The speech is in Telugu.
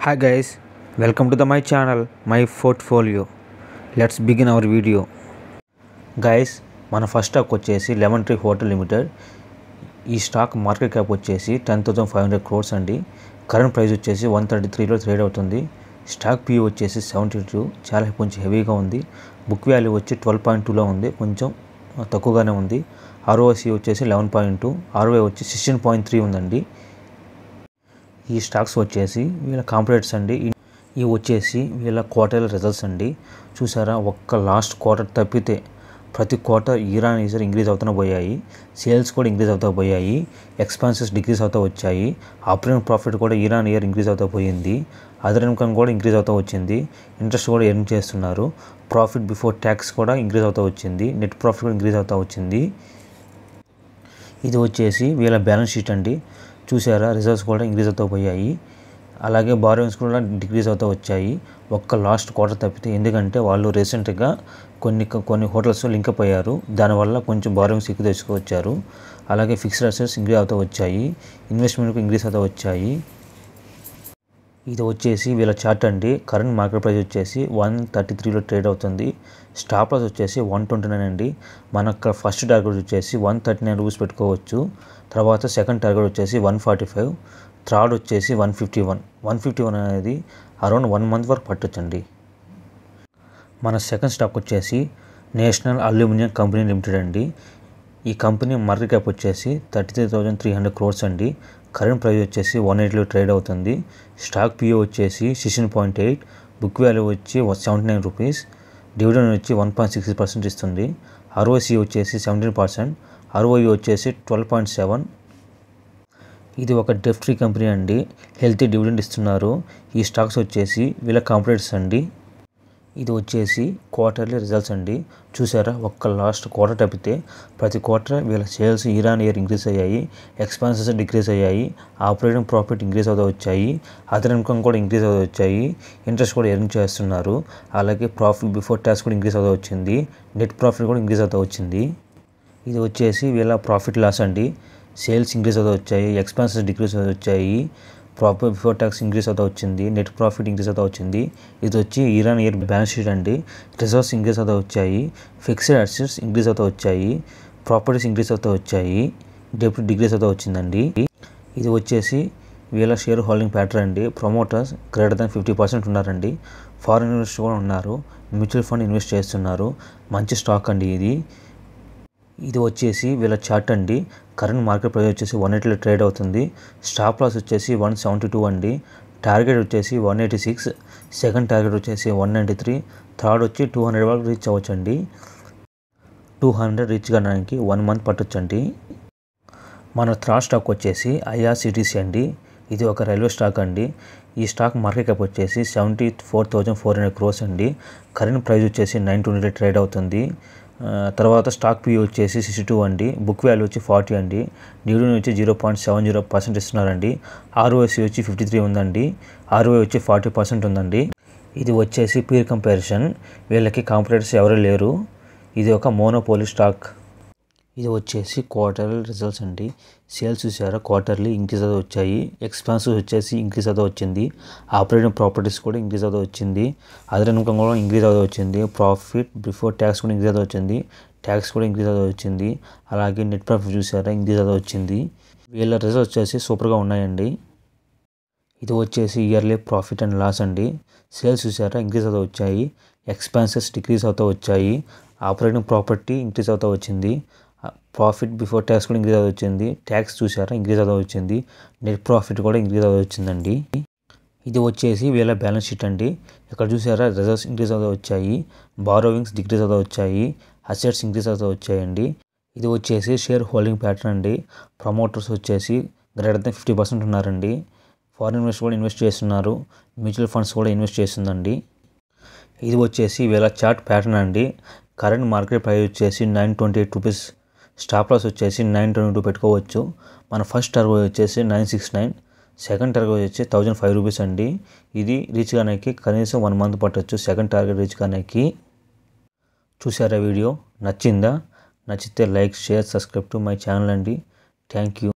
Hi guys, welcome to my channel, my portfolio. Let's begin our video. Guys, మన ఫస్ట్ స్టాక్ వచ్చేసి లెమన్ ట్రీ హోటల్ లిమిటెడ్. ఈ స్టాక్ మార్కెట్ క్యాప్ వచ్చేసి 10,500 crores అండి. కరెంట్ ప్రైస్ వచ్చేసి 133లో ట్రేడ్ అవుతుంది. స్టాక్ PE వచ్చేసి 72, చాలా కొంచెం హెవీగా ఉంది. బుక్ వాల్యూ వచ్చి 12.2లో ఉంది, కొంచెం తక్కువగానే ఉంది. ROC వచ్చేసి 11.2, ROI వచ్చి 16.3 ఉందండి. ఈ స్టాక్స్ వచ్చేసి వీళ్ళ కాంపిటేటర్స్ అండి. ఇవి వచ్చేసి వీళ్ళ క్వార్టర్ రిజల్ట్స్ అండి. చూసారా, ఒక్క లాస్ట్ క్వార్టర్ తప్పితే ప్రతి క్వార్టర్ ఇయర్ ఇంక్రీజ్ అవుతూ పోయాయి. సేల్స్ కూడా ఇంక్రీజ్ అవుతూ పోయాయి. ఎక్స్పెన్సెస్ డిక్రీజ్ అవుతూ వచ్చాయి. ఆపరేటింగ్ ప్రాఫిట్ కూడా ఇయర్ ఇంక్రీజ్ అవుతూ పోయింది. అదర్ ఇన్కమ్ కూడా ఇంక్రీజ్ అవుతూ వచ్చింది. ఇంట్రెస్ట్ కూడా ఎర్న్ చేస్తున్నారు. ప్రాఫిట్ బిఫోర్ ట్యాక్స్ కూడా ఇంక్రీజ్ అవుతూ వచ్చింది. నెట్ ప్రాఫిట్ కూడా ఇంక్రీజ్ అవుతూ వచ్చింది. ఇది వచ్చేసి వీళ్ళ బ్యాలెన్స్ షీట్ అండి. చూసారా, రిజల్ట్స్ కూడా ఇంక్రీజ్ అవుతూ పోయాయి. అలాగే బారోయింగ్స్ కూడా డిక్రీజ్ అవుతూ వచ్చాయి ఒక్క లాస్ట్ క్వార్టర్ తప్పితే. ఎందుకంటే వాళ్ళు రీసెంట్గా కొన్ని హోటల్స్ లింకప్ అయ్యారు. దానివల్ల కొంచెం బారోయింగ్స్ ఎక్కువ తెచ్చుకోవచ్చారు. అలాగే ఫిక్స్డ్ అసెట్స్ ఇంక్రీజ్ అవుతూ వచ్చాయి. ఇన్వెస్ట్మెంట్కి ఇంక్రీజ్ అవుతూ వచ్చాయి. ఇది వచ్చేసి వీళ్ళ చార్ట్ అండి. కరెంట్ మార్కెట్ ప్రైస్ వచ్చేసి 133లో ట్రేడ్ అవుతుంది. స్టాప్ లాస్ వచ్చేసి 129 అండి. మనకు ఫస్ట్ టార్గెట్ వచ్చేసి 139 రూపీస్ పెట్టుకోవచ్చు. తర్వాత సెకండ్ టార్గెట్ వచ్చేసి 145, థర్డ్ వచ్చేసి 151 అనేది అరౌండ్ 1 month వరకు పట్టొచ్చండి. మన సెకండ్ స్టాక్ వచ్చేసి నేషనల్ అల్యూమినియం కంపెనీ లిమిటెడ్ అండి. ఈ కంపెనీ మార్కెట్ క్యాప్ వచ్చేసి 33,300 crores అండి. కరెంట్ ప్రైస్ వచ్చేసి 180లో ట్రేడ్ అవుతుంది. స్టాక్ PE వచ్చేసి 16.8, బుక్ వాల్యూ వచ్చి 79 రూపీస్, డివిడెండ్ వచ్చి 1.6% ఇస్తుంది. ROC వచ్చేసి 17%, ROE వచ్చేసి 12.7. ఇది ఒక డెట్ ఫ్రీ కంపెనీ అండి. హెల్తీ డివిడెండ్ ఇస్తున్నారు. ఈ స్టాక్స్ వచ్చేసి వీళ్ళ కాంపిటేటర్స్ అండి. ఇది వచ్చేసి క్వార్టర్లీ రిజల్ట్స్ అండి. చూసారా, ఒక్క లాస్ట్ క్వార్టర్ తప్పితే ప్రతి క్వార్టర్ వీళ్ళ సేల్స్ ఇయర్ ఇంక్రీజ్ అయ్యాయి. ఎక్స్పెన్సెస్ డిక్రీజ్ అయ్యాయి. ఆపరేటింగ్ ప్రాఫిట్ ఇంక్రీజ్ అవుతూ వచ్చాయి. అదర్ ఇన్కమ్ కూడా ఇంక్రీజ్ అవుతూ వచ్చాయి. ఇంట్రెస్ట్ కూడా ఎర్న్ చేస్తున్నారు. అలాగే ప్రాఫిట్ బిఫోర్ ట్యాక్స్ కూడా ఇంక్రీజ్ అవుతూ వచ్చింది. నెట్ ప్రాఫిట్ కూడా ఇంక్రీజ్ అవుతూ వచ్చింది. ఇది వచ్చేసి వీళ్ళ ప్రాఫిట్ లాస్ అండి. సేల్స్ ఇంక్రీజ్ అవుతూ వచ్చాయి. ఎక్స్పెన్సెస్ డిక్రీజ్ అవుతూ వచ్చాయి. ప్రాఫిట్ బిఫోర్ ట్యాక్స్ ఇంక్రీజ్ అవుతూ వచ్చింది. నెట్ ప్రాఫిట్ ఇంక్రీజ్ అవుతూ వచ్చింది. ఇది వచ్చి ఇయర్ బ్యాలెన్స్ షీట్ అండి. రిజర్వ్స్ ఇంక్రీజ్ అవుతూ వచ్చాయి. ఫిక్స్డ్ అసెట్స్ ఇంక్రీజ్ అవుతూ వచ్చాయి. ప్రాపర్టీస్ ఇంక్రీజ్ అవుతూ వచ్చాయి. డెప్ట్ డిక్రీజ్ అవుతూ వచ్చిందండి. ఇది వచ్చేసి వీళ్ళ షేర్ హోల్డింగ్ ప్యాటర్న్ అండి. ప్రమోటర్స్ గ్రేటర్ దాన్ 50% ఉన్నారండి. ఫారిన్ ఇన్వెస్టర్స్ కూడా ఉన్నారు. మ్యూచువల్ ఫండ్ ఇన్వెస్ట్ చేస్తున్నారు. మంచి స్టాక్ అండి ఇది. ఇది వచ్చేసి వీళ్ళ చార్ట్ అండి. కరెంట్ మార్కెట్ ప్రైస్ వచ్చేసి 180లో ట్రేడ్ అవుతుంది. స్టాప్ లాస్ వచ్చేసి 172 అండి. టార్గెట్ వచ్చేసి 186, సెకండ్ టార్గెట్ వచ్చేసి 193, థర్డ్ వచ్చి 200 వరకు రీచ్ అవ్వచ్చండి. 200 రీచ్ కావడానికి 1 month పట్టొచ్చండి. మన థర్డ్ స్టాక్ వచ్చేసి IRCTC అండి. ఇది ఒక రైల్వే స్టాక్ అండి. ఈ స్టాక్ మార్కెట్ క్యాప్ వచ్చేసి 74,400 crores అండి. కరెంట్ ప్రైస్ వచ్చేసి 920లో ట్రేడ్ అవుతుంది. తర్వాత స్టాక్ PE వచ్చేసి 62 అండి. బుక్ వాల్యూ వచ్చి 40 అండి. డివిడెండ్ వచ్చి 0.70% ఇస్తున్నారండి. ROC వచ్చి 53 ఉందండి. ROI వచ్చి 40% ఉందండి. ఇది వచ్చేసి పీర్ కంపారిజన్. వీళ్ళకి కాంపిటేటర్స్ ఎవరు లేరు. ఇది ఒక మోనోపోలీ స్టాక్. ఇది వచ్చేసి క్వార్టర్లీ రిజల్ట్స్ అండి. సేల్స్ చూసారా, క్వార్టర్లీ ఇంక్రీజ్ అవుతూ వచ్చాయి. ఎక్స్పెన్సెస్ వచ్చేసి ఇంక్రీజ్ అవుతూ వచ్చింది. ఆపరేటింగ్ ప్రాపర్టీస్ కూడా ఇంక్రీజ్ అవుతూ వచ్చింది. అదర్ ఇన్కమ్ కూడా ఇంక్రీజ్ అవుతూ వచ్చింది. ప్రాఫిట్ బిఫోర్ ట్యాక్స్ కూడా ఇంక్రీజ్ అవుతూ వచ్చింది. ట్యాక్స్ కూడా ఇంక్రీజ్ అవుతూ వచ్చింది. అలాగే నెట్ ప్రాఫిట్ చూసారా, ఇంక్రీజ్ అవుతూ వచ్చింది. వీళ్ళ రిజల్ట్స్ వచ్చేసి సూపర్గా ఉన్నాయండి. ఇది వచ్చేసి ఇయర్లీ ప్రాఫిట్ అండ్ లాస్ అండి. సేల్స్ చూసారా, ఇంక్రీజ్ అవుతూ వచ్చాయి. ఎక్స్పెన్సెస్ డిక్రీజ్ అవుతూ వచ్చాయి. ఆపరేటింగ్ ప్రాపర్టీ ఇంక్రీజ్ అవుతూ వచ్చింది. ప్రాఫిట్ బిఫోర్ ట్యాక్స్ కూడా ఇంక్రీజ్ అవుతూ వచ్చింది. ట్యాక్స్ చూసారా, ఇంక్రీజ్ అవుతూ వచ్చింది. నెట్ ప్రాఫిట్ కూడా ఇంక్రీజ్ అవుతూ వచ్చిందండి. ఇది వచ్చేసి వీళ్ళ బ్యాలెన్స్ షీట్ అండి. ఇక్కడ చూసారా, రిజర్వ్స్ ఇంక్రీజ్ అవుతూ వచ్చాయి. బారోవింగ్స్ డిక్రీజ్ అవుతూ వచ్చాయి. అసెట్స్ ఇంక్రీజ్ అవుతూ వచ్చాయండి. ఇది వచ్చేసి షేర్ హోల్డింగ్ ప్యాటర్న్ అండి. ప్రమోటర్స్ వచ్చేసి గ్రేటర్ దాన్ 50% ఉన్నారండి. ఫారిన్ ఇన్వెస్టర్స్ కూడా ఇన్వెస్ట్ చేస్తున్నారు. మ్యూచువల్ ఫండ్స్ కూడా ఇన్వెస్ట్ చేస్తుందండి. ఇది వచ్చేసి వీళ్ళ చార్ట్ ప్యాటర్న్ అండి. కరెంట్ మార్కెట్ ప్రైస్ వచ్చేసి 928 రూపీస్. స్టాప్ లాస్ వచ్చేసి 922 పెట్టుకోవచ్చు. మన ఫస్ట్ టార్గెట్ వచ్చేసి 969, సెకండ్ టార్గెట్ వచ్చి 1005 రూపీస్ అండి. ఇది రీచ్ కానికి కనీసం 1 month పట్టొచ్చు. సెకండ్ టార్గెట్ రీచ్ కానికి. చూసారా వీడియో, నచ్చిందా? నచ్చితే like, share, subscribe to my channel అండి. Thank you.